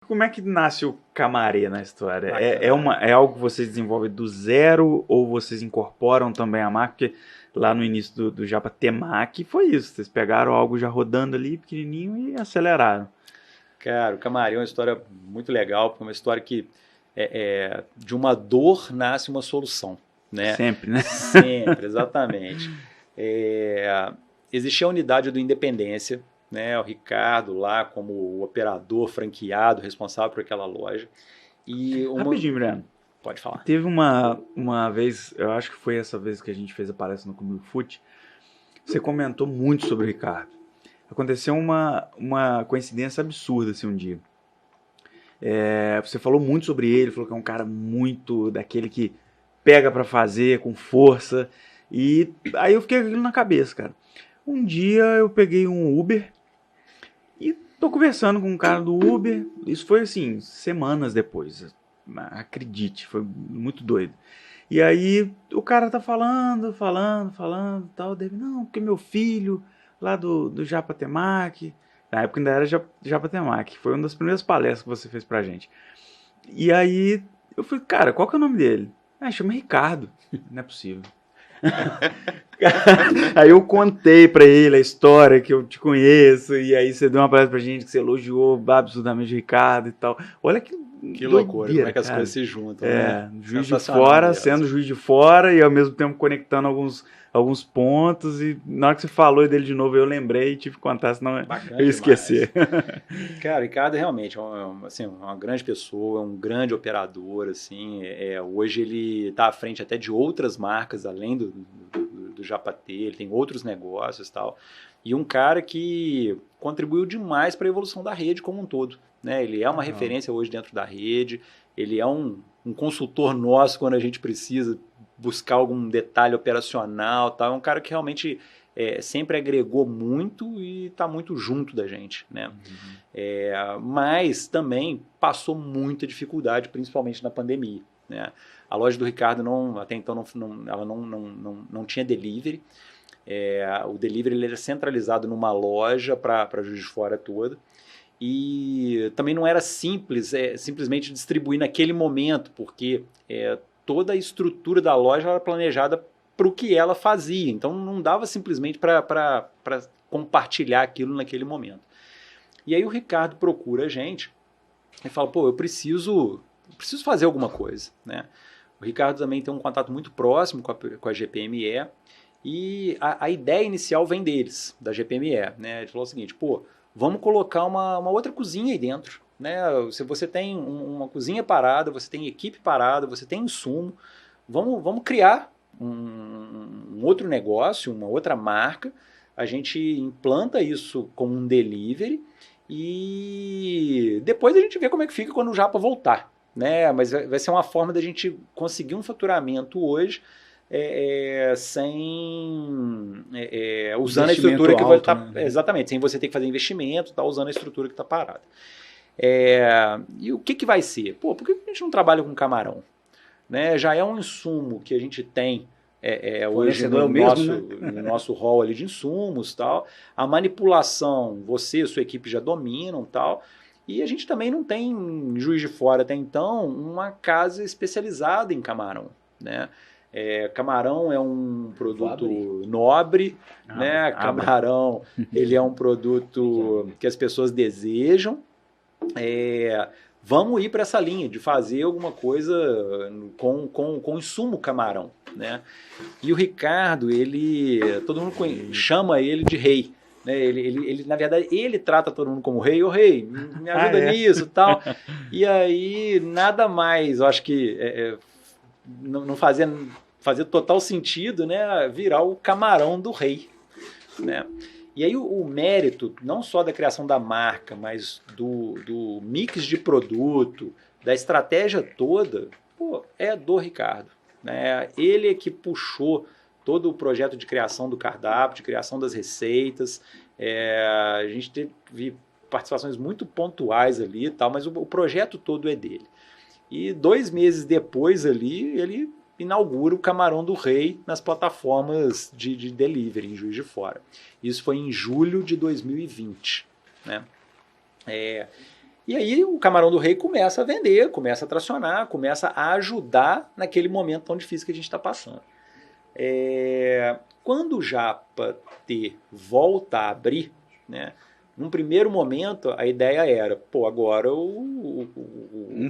Como é que nasce o Camarê na história? Bacana. É algo que vocês desenvolvem do zero ou vocês incorporam também a marca? Porque lá no início do Japa Temaki foi isso. Vocês pegaram algo já rodando ali, pequenininho, e aceleraram. Cara, o Camarim é uma história muito legal, porque é uma história que de uma dor nasce uma solução, né? Sempre, né? Sempre, exatamente. É, existia a unidade do Independência, né? O Ricardo lá como o operador franqueado, responsável por aquela loja. E uma... Rapidinho, Breno. Pode falar. Teve uma vez, eu acho que foi essa vez que a gente fez a palestra no Clube do Fute, você comentou muito sobre o Ricardo. Aconteceu uma coincidência absurda assim um dia. Você falou muito sobre ele, falou que é um cara muito daquele que pega pra fazer com força. E aí eu fiquei com aquilo na cabeça, cara. Um dia eu peguei um Uber e tô conversando com um cara do Uber. Isso foi assim, semanas depois. Acredite, foi muito doido. E aí o cara tá falando, tal. Dele, não, porque meu filho, lá do Japa Temaki, na época ainda era Japa Temaki, foi uma das primeiras palestras que você fez pra gente. E aí eu falei, cara, qual que é o nome dele? Ah, chama Ricardo. Não é possível. Aí eu contei pra ele a história que eu te conheço, e aí você deu uma palestra pra gente que você elogiou absurdamente o Ricardo e tal. Olha Que loucura, como doideira, é que as cara. coisas se juntam, né? Juiz de Sensacional fora, mesmo. sendo juiz de fora e ao mesmo tempo conectando alguns pontos. E na hora que você falou dele de novo, eu lembrei e tive que contar, senão Bacana eu ia demais. esquecer. Cara, o Ricardo realmente assim, uma grande pessoa, um grande operador, assim, hoje ele está à frente até de outras marcas, além do Japatê, ele tem outros negócios e tal, e um cara que contribuiu demais para a evolução da rede como um todo, né? Ele é uma Legal. referência hoje dentro da rede, ele é um consultor nosso quando a gente precisa buscar algum detalhe operacional, tal, é um cara que realmente sempre agregou muito e está muito junto da gente, né? Mas também passou muita dificuldade, principalmente na pandemia, né? A loja do Ricardo até então ela não tinha delivery. O delivery ele era centralizado numa loja para Juiz de Fora toda. E também não era simples simplesmente distribuir naquele momento, porque toda a estrutura da loja era planejada para o que ela fazia. Então não dava simplesmente para compartilhar aquilo naquele momento. E aí o Ricardo procura a gente e fala, pô, eu preciso fazer alguma coisa, né? O Ricardo também tem um contato muito próximo com a GPME e a ideia inicial vem deles, da GPME, né? Ele falou o seguinte, pô, vamos colocar uma outra cozinha aí dentro, né? Se você tem uma cozinha parada, você tem equipe parada, você tem insumo, vamos criar um outro negócio, uma outra marca, a gente implanta isso como um delivery e depois a gente vê como é que fica quando o Japa voltar, né? Mas vai ser uma forma da gente conseguir um faturamento hoje sem usando a estrutura que vai Alto, estar né? exatamente, sem você ter que fazer investimento, tá usando a estrutura que está parada. E o que vai ser? Pô, por que a gente não trabalha com camarão? Né? Já é um insumo que a gente tem hoje Fornecedor é o mesmo, né? no nosso hall ali de insumos, tal. A manipulação, você e sua equipe já dominam, tal. E a gente também não tem, em Juiz de Fora até então, uma casa especializada em camarão, né? Camarão é um produto nobre, né? Camarão ele é um produto que as pessoas desejam. Vamos ir para essa linha de fazer alguma coisa com insumo camarão, né? E o Ricardo, todo mundo chama ele de rei, né? Ele, na verdade, ele trata todo mundo como rei, ô rei, me ajuda nisso, tal. E aí nada mais, eu acho que não fazia total sentido, né? Virar o camarão do rei, né? E aí o mérito, não só da criação da marca, mas do mix de produto, da estratégia toda, pô, é do Ricardo. Né? Ele é que puxou todo o projeto de criação do cardápio, de criação das receitas. A gente teve participações muito pontuais ali e tal, mas o projeto todo é dele. E 2 meses depois ali, ele inaugura o Camarão do Rei nas plataformas de delivery em Juiz de Fora. Isso foi em julho de 2020. Né? E aí o camarão do rei começa a vender, começa a tracionar, começa a ajudar naquele momento tão difícil que a gente está passando. Quando o Japa T volta a abrir, né, num primeiro momento a ideia era, pô, agora o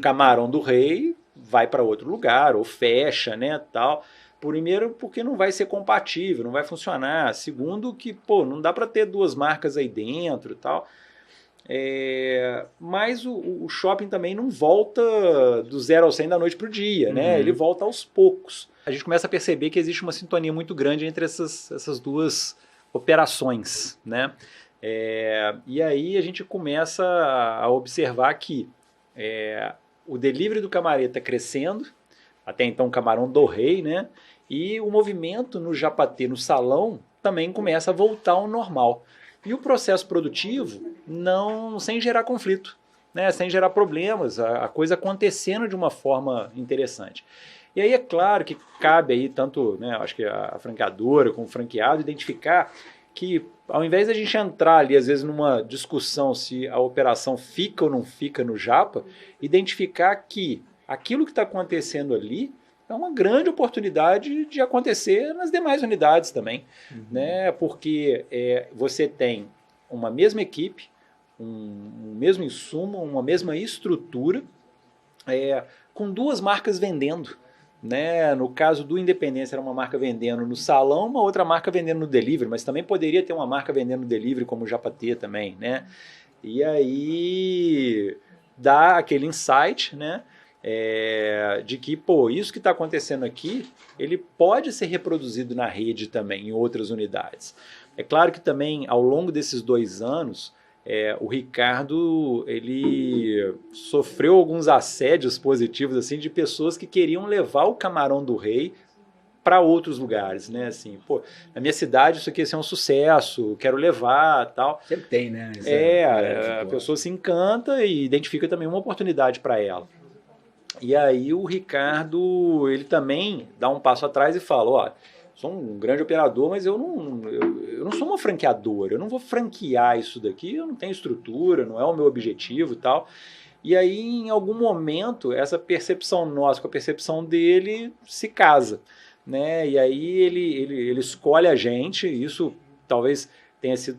camarão do rei vai para outro lugar, ou fecha, né, tal. Primeiro, porque não vai ser compatível, não vai funcionar. Segundo, que, pô, não dá para ter duas marcas aí dentro e tal. Mas o shopping também não volta do 0 ao 100 da noite para o dia, né? Ele volta aos poucos. A gente começa a perceber que existe uma sintonia muito grande entre essas duas operações, né? E aí a gente começa a observar que o delivery do Camareta está crescendo, até então o Camarão do Rei, né? E o movimento no Japatê, no salão, também começa a voltar ao normal. E o processo produtivo sem gerar conflito, né? Sem gerar problemas, a coisa acontecendo de uma forma interessante. E aí é claro que cabe aí tanto, né, acho que a franqueadora como o franqueado identificar que ao invés da gente entrar ali às vezes numa discussão se a operação fica ou não fica no Japa, identificar que aquilo que está acontecendo ali é uma grande oportunidade de acontecer nas demais unidades também, né? Porque você tem uma mesma equipe, um mesmo insumo, uma mesma estrutura, com duas marcas vendendo. Né? No caso do Independência era uma marca vendendo no salão, uma outra marca vendendo no delivery, mas também poderia ter uma marca vendendo no delivery como o Japatê também, né? E aí dá aquele insight, né? De que, pô, isso que está acontecendo aqui, ele pode ser reproduzido na rede também, em outras unidades. É claro que também, ao longo desses 2 anos, o Ricardo ele sofreu alguns assédios positivos assim, de pessoas que queriam levar o Camarão do Rei para outros lugares, né? Assim, pô, na minha cidade isso aqui ia ser um sucesso, quero levar, tal. Sempre tem, né? A pessoa se encanta e identifica também uma oportunidade para ela. E aí o Ricardo, ele também dá um passo atrás e fala, ó, sou um grande operador, mas eu não sou uma franqueadora, eu não vou franquear isso daqui, eu não tenho estrutura, não é o meu objetivo e tal. E aí, em algum momento, essa percepção nossa com a percepção dele se casa, né? E aí ele escolhe a gente, isso talvez tenha sido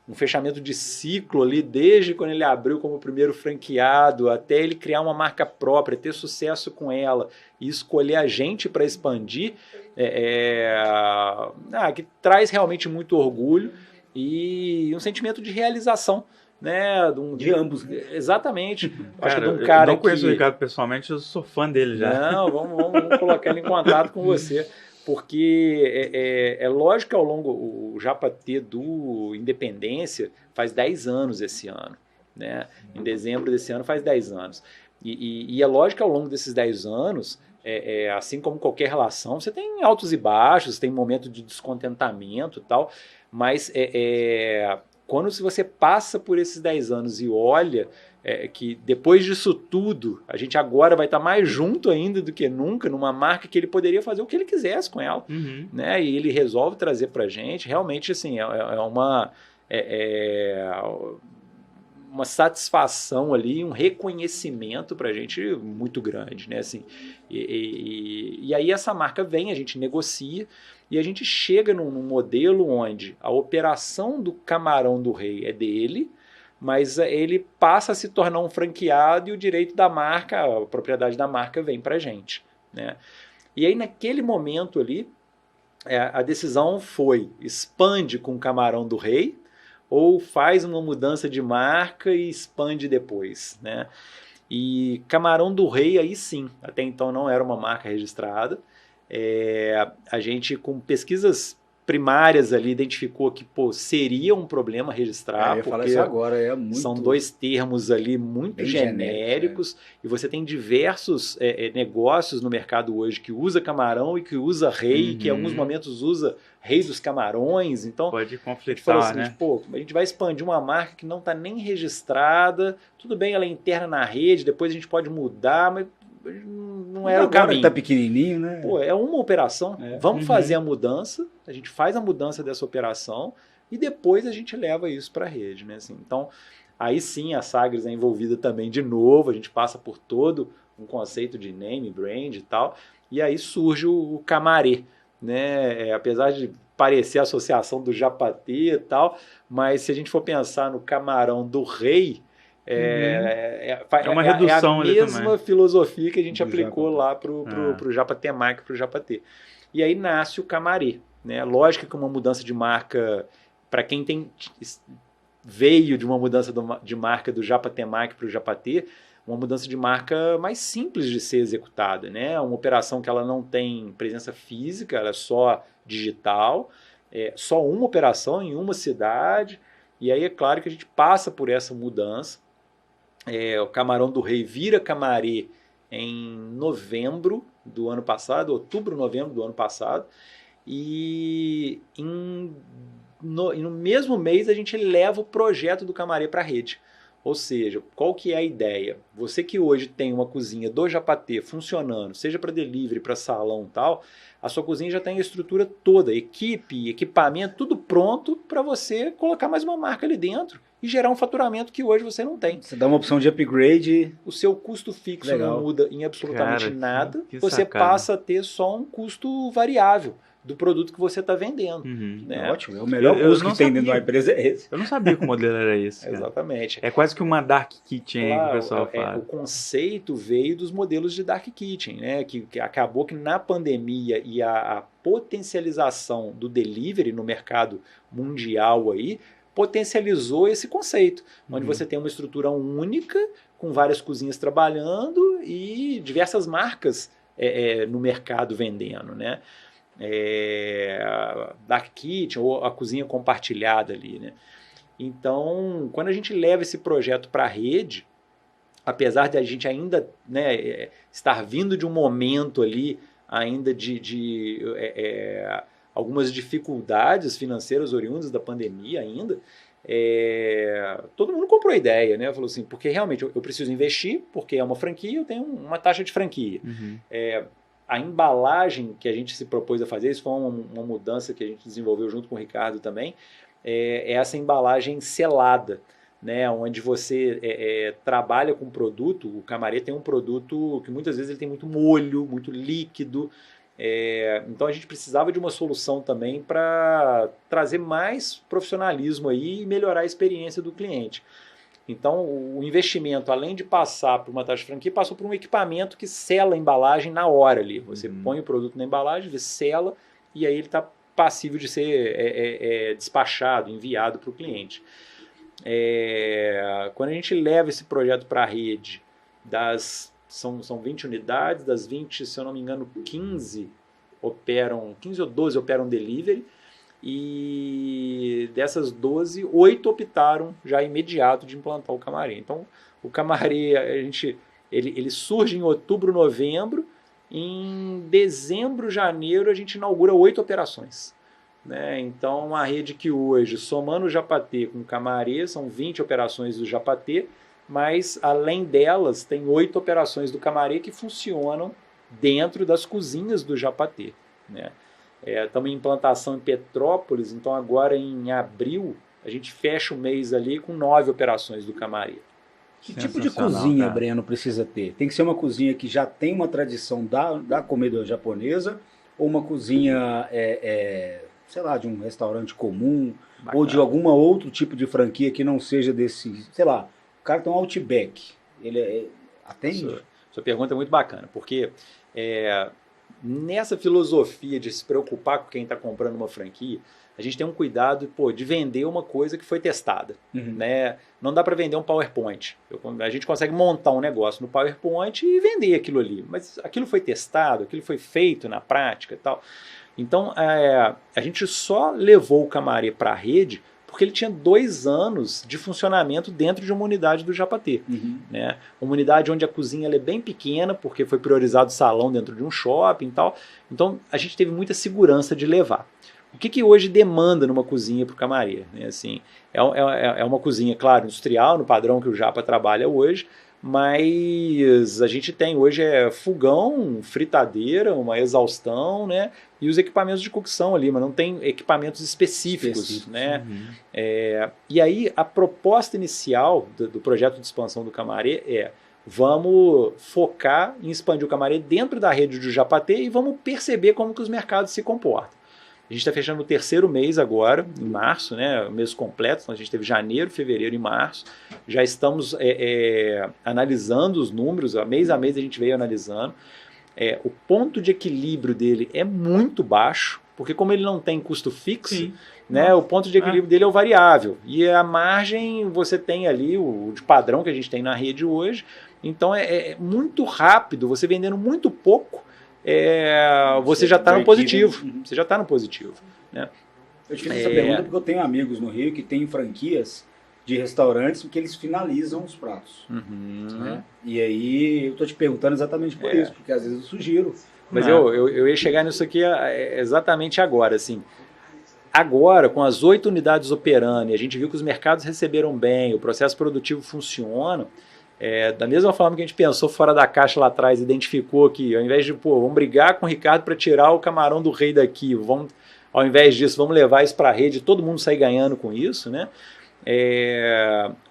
um fechamento de ciclo ali, desde quando ele abriu como primeiro franqueado, até ele criar uma marca própria, ter sucesso com ela e escolher a gente para expandir, que traz realmente muito orgulho e um sentimento de realização, né? De ambos. Exatamente. Cara, acho que de um cara eu não conheço o Ricardo pessoalmente, eu sou fã dele já. Não, vamos colocar ele em contato com você. Porque é lógico que ao longo, o Japatê do Independência faz 10 anos esse ano, né? Em dezembro desse ano faz 10 anos. E é lógico que ao longo desses 10 anos, assim como qualquer relação, você tem altos e baixos, tem momento de descontentamento e tal, mas quando você passa por esses 10 anos e olha que depois disso tudo, a gente agora vai estar mais junto ainda do que nunca, numa marca que ele poderia fazer o que ele quisesse com ela, né? E ele resolve trazer pra gente, realmente assim, uma satisfação ali, um reconhecimento pra gente muito grande, né? Assim, e aí essa marca vem, a gente negocia e a gente chega num modelo onde a operação do Camarão do Rei é dele, mas ele passa a se tornar um franqueado e o direito da marca, a propriedade da marca vem para a gente, né? E aí naquele momento ali, a decisão foi, expande com o Camarão do Rei ou faz uma mudança de marca e expande depois, né? E Camarão do Rei aí sim, até então não era uma marca registrada, a gente com pesquisas primárias ali identificou que seria um problema registrar, eu ia falar porque isso agora, são 2 termos ali muito bem genéricos, e você tem diversos negócios no mercado hoje que usa camarão e que usa rei, que em alguns momentos usa rei dos camarões, então pode a conflitar, gente falou assim, a gente vai expandir uma marca que não está nem registrada, tudo bem, ela é interna na rede, depois a gente pode mudar, mas não era o caminho. Tá pequenininho, né? É uma operação, vamos fazer a mudança, a gente faz a mudança dessa operação e depois a gente leva isso para a rede, né? Assim, então, Aí sim a Sagres é envolvida também de novo, a gente passa por todo um conceito de name, brand e tal, e aí surge o Camaré, né? Apesar de parecer a associação do Japatê e tal, mas se a gente for pensar no camarão do rei, É uma redução a ali mesma também. filosofia que a gente Do aplicou Japatê. lá pro Japatê Marca, pro Japatê. E aí nasce o Camaré, né? Lógico que uma mudança de marca, para quem veio de uma mudança de marca do Japatê Marca para o Japatê, uma mudança de marca mais simples de ser executada, né? Uma operação que ela não tem presença física, ela é só digital, só uma operação em uma cidade, e aí é claro que a gente passa por essa mudança. O Camarão do Rei vira Camaré em novembro do ano passado, outubro, novembro do ano passado, e no mesmo mês a gente leva o projeto do Camaré para a rede. Ou seja, qual que é a ideia? Você que hoje tem uma cozinha do Japatê funcionando, seja para delivery, para salão e tal, a sua cozinha já tem a estrutura toda, equipe, equipamento, tudo pronto para você colocar mais uma marca ali dentro e gerar um faturamento que hoje você não tem. Você dá uma opção de upgrade. O seu custo fixo Legal. não muda em absolutamente nada, que você sacada. passa a ter só um custo variável do produto que você está vendendo. Né? Ótimo, é o melhor Eu custo não que tem dentro sabia. da empresa é esse. Eu não sabia que o modelo era esse. Cara. Exatamente. É quase que uma dark kitchen aí que o Claro, pessoal fala. o conceito veio dos modelos de Dark Kitchen, né? Que acabou que na pandemia e a potencialização do delivery no mercado mundial aí potencializou esse conceito, onde você tem uma estrutura única, com várias cozinhas trabalhando e diversas marcas no mercado vendendo, né? Dark Kitchen ou a cozinha compartilhada ali, né? Então, quando a gente leva esse projeto para a rede, apesar de a gente ainda, né, estar vindo de um momento ali ainda de algumas dificuldades financeiras oriundas da pandemia ainda, todo mundo comprou a ideia, né? Falou assim, porque realmente eu preciso investir, porque é uma franquia, eu tenho uma taxa de franquia. A embalagem que a gente se propôs a fazer, isso foi uma mudança que a gente desenvolveu junto com o Ricardo também, é essa embalagem selada, né, onde você trabalha com produto. O Camaré tem um produto que muitas vezes ele tem muito molho, muito líquido, então a gente precisava de uma solução também para trazer mais profissionalismo aí e melhorar a experiência do cliente. Então o investimento, além de passar por uma taxa de franquia, passou por um equipamento que sela a embalagem na hora ali. Você põe o produto na embalagem, ele sela e aí ele está passível de ser despachado, enviado para o cliente. Quando a gente leva esse projeto para a rede, são 20 unidades, das 20, se eu não me engano, 15 ou 12 operam delivery, e dessas 12, 8 optaram já imediato de implantar o Camaré. Então, o Camaré, ele surge em outubro, novembro, em dezembro, janeiro, a gente inaugura 8 operações. Né? Então, uma rede que hoje, somando o Japatê com o Camaré, são 20 operações do Japatê, mas além delas, tem 8 operações do Camaré que funcionam dentro das cozinhas do Japatê. Né? Estamos em implantação em Petrópolis, então agora em abril, a gente fecha o mês ali com 9 operações do Camaré. Que tipo de cozinha, cara, Breno, precisa ter? Tem que ser uma cozinha que já tem uma tradição da comida japonesa, ou uma cozinha, sei lá, de um restaurante comum, bacana, ou de algum outro tipo de franquia que não seja desse, sei lá, o cara tem um Outback, ele atende? Sua pergunta é muito bacana, porque nessa filosofia de se preocupar com quem está comprando uma franquia, a gente tem um cuidado de vender uma coisa que foi testada. Né? Não dá para vender um PowerPoint. A gente consegue montar um negócio no PowerPoint e vender aquilo ali. Mas aquilo foi testado, aquilo foi feito na prática e tal. Então, a gente só levou o Camaré para a rede porque ele tinha 2 anos de funcionamento dentro de uma unidade do Japatê. Né? Uma unidade onde a cozinha ela é bem pequena, porque foi priorizado o salão dentro de um shopping e tal. Então, a gente teve muita segurança de levar. O que hoje demanda numa cozinha para o Camaré? Né? Assim, é uma cozinha, claro, industrial, no padrão que o Japa trabalha hoje, mas a gente tem hoje fogão, fritadeira, uma exaustão, né? E os equipamentos de cocção ali, mas não tem equipamentos específicos, né? E aí a proposta inicial do projeto de expansão do Camaré vamos focar em expandir o Camaré dentro da rede do Japatê e vamos perceber como que os mercados se comportam. A gente está fechando o 3º mês agora, em março, né, o mês completo, então a gente teve janeiro, fevereiro e março. Já estamos analisando os números, mês a mês a gente veio analisando. O ponto de equilíbrio dele é muito baixo, porque como ele não tem custo fixo, né, o ponto de equilíbrio dele é o variável. E a margem você tem ali, o de padrão que a gente tem na rede hoje. Então é muito rápido, você vendendo muito pouco, você já está no positivo. Você já está no positivo. Né? Eu te fiz essa pergunta porque eu tenho amigos no Rio que têm franquias de restaurantes que eles finalizam os pratos. Né? E aí eu estou te perguntando exatamente por isso, porque às vezes eu sugiro. Mas eu ia chegar nisso aqui exatamente agora. Assim, agora, com as 8 unidades operando, e a gente viu que os mercados receberam bem, o processo produtivo funciona. Da mesma forma que a gente pensou fora da caixa lá atrás, identificou que ao invés de, vamos brigar com o Ricardo para tirar o camarão do rei daqui, ao invés disso, vamos levar isso para a rede, todo mundo sai ganhando com isso, né?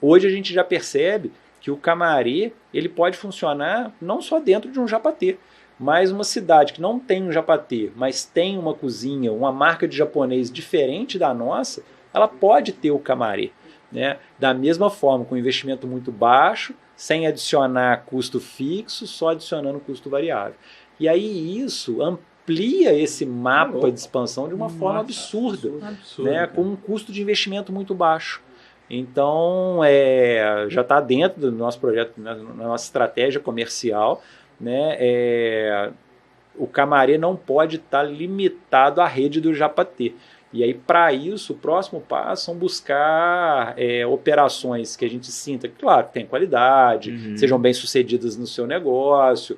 Hoje a gente já percebe que o Camaré ele pode funcionar não só dentro de um Japatê, mas uma cidade que não tem um Japatê, mas tem uma cozinha, uma marca de japonês diferente da nossa, ela pode ter o Camaré. Né? Da mesma forma, com investimento muito baixo, sem adicionar custo fixo, só adicionando custo variável. E aí isso amplia esse mapa de expansão de uma forma absurda, né? Com um custo de investimento muito baixo. Então, já está dentro do nosso projeto, na nossa estratégia comercial, né? O Camaré não pode estar limitado à rede do Japatê. E aí, para isso, o próximo passo são buscar operações que a gente sinta que, claro, tem qualidade, sejam bem sucedidas no seu negócio,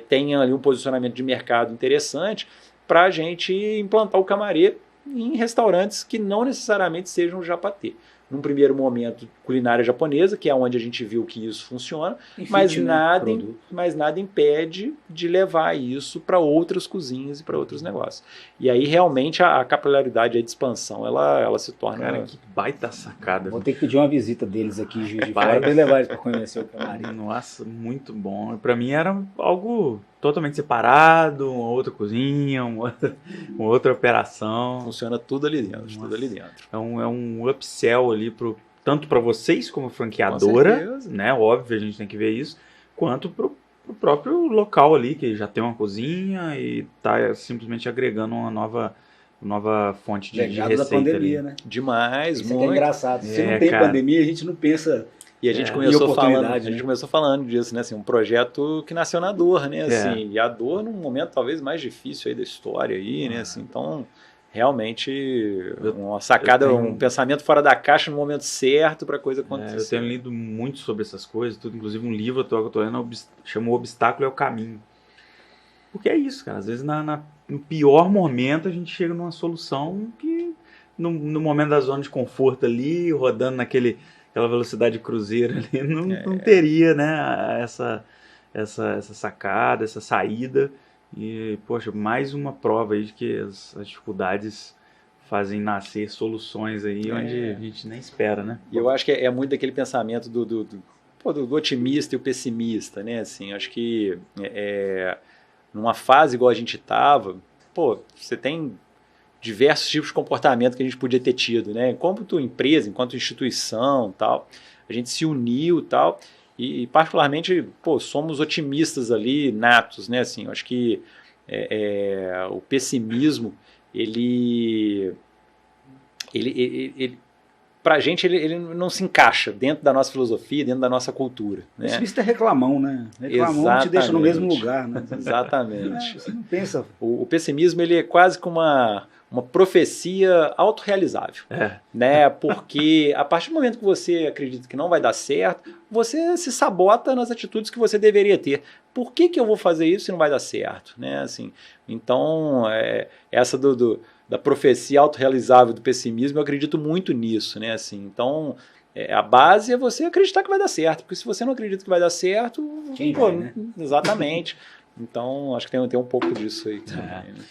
tenham ali um posicionamento de mercado interessante, para a gente implantar o Camaré em restaurantes que não necessariamente sejam Japatê. Num primeiro momento, culinária japonesa, que é onde a gente viu que isso funciona, mas nada impede de levar isso para outras cozinhas e para outros negócios. E aí, realmente, a capilaridade de expansão, ela se torna... Cara, que baita sacada. Vou ter que pedir uma visita deles aqui em Juiz de Fora para levar eles para conhecer o Camaré. Nossa, muito bom. Para mim era algo totalmente separado, uma outra cozinha, uma outra operação. Funciona tudo ali dentro. Nossa. Tudo ali dentro. É um upsell ali tanto para vocês como franqueadora, né? Óbvio, a gente tem que ver isso, quanto para o próprio local ali, que já tem uma cozinha e está simplesmente agregando uma nova fonte de receita da pandemia, ali. Né? Demais, isso muito. É engraçado. Se não tem pandemia, a gente não pensa... E a gente começou falando disso, né? Assim, um projeto que nasceu na dor, né? Assim, e a dor num momento talvez mais difícil aí da história aí, né? Assim, então, realmente, uma sacada, um pensamento fora da caixa no momento certo para a coisa acontecer. Eu tenho lido muito sobre essas coisas, tudo, inclusive um livro que eu estou lendo chama O Obstáculo é o Caminho. Porque é isso, cara. Às vezes no pior momento a gente chega numa solução que no momento da zona de conforto ali, rodando aquela velocidade cruzeiro ali, não teria, né, essa sacada, essa saída. E, poxa, mais uma prova aí de que as dificuldades fazem nascer soluções aí onde a gente nem espera, né? E eu acho que é muito daquele pensamento do otimista e o pessimista, né? Assim, acho que numa fase igual a gente estava, você tem diversos tipos de comportamento que a gente podia ter tido, né? Enquanto empresa, enquanto instituição, tal, a gente se uniu, tal, e particularmente, somos otimistas ali, natos, né? Assim, eu acho que o pessimismo, ele pra gente, ele não se encaixa dentro da nossa filosofia, dentro da nossa cultura. Né? Pessimista é reclamão, né? Reclamão te deixa no mesmo lugar, né? Exatamente. Você não pensa. O pessimismo, ele é quase como uma profecia autorrealizável, né? Porque a partir do momento que você acredita que não vai dar certo, você se sabota nas atitudes que você deveria ter. Por que eu vou fazer isso se não vai dar certo? Né? Assim, então, essa da profecia autorrealizável do pessimismo, eu acredito muito nisso. Né? Assim, então, A base é você acreditar que vai dar certo, porque se você não acredita que vai dar certo, quem vai, né? Exatamente. Então, acho que tem um pouco disso aí também. Né?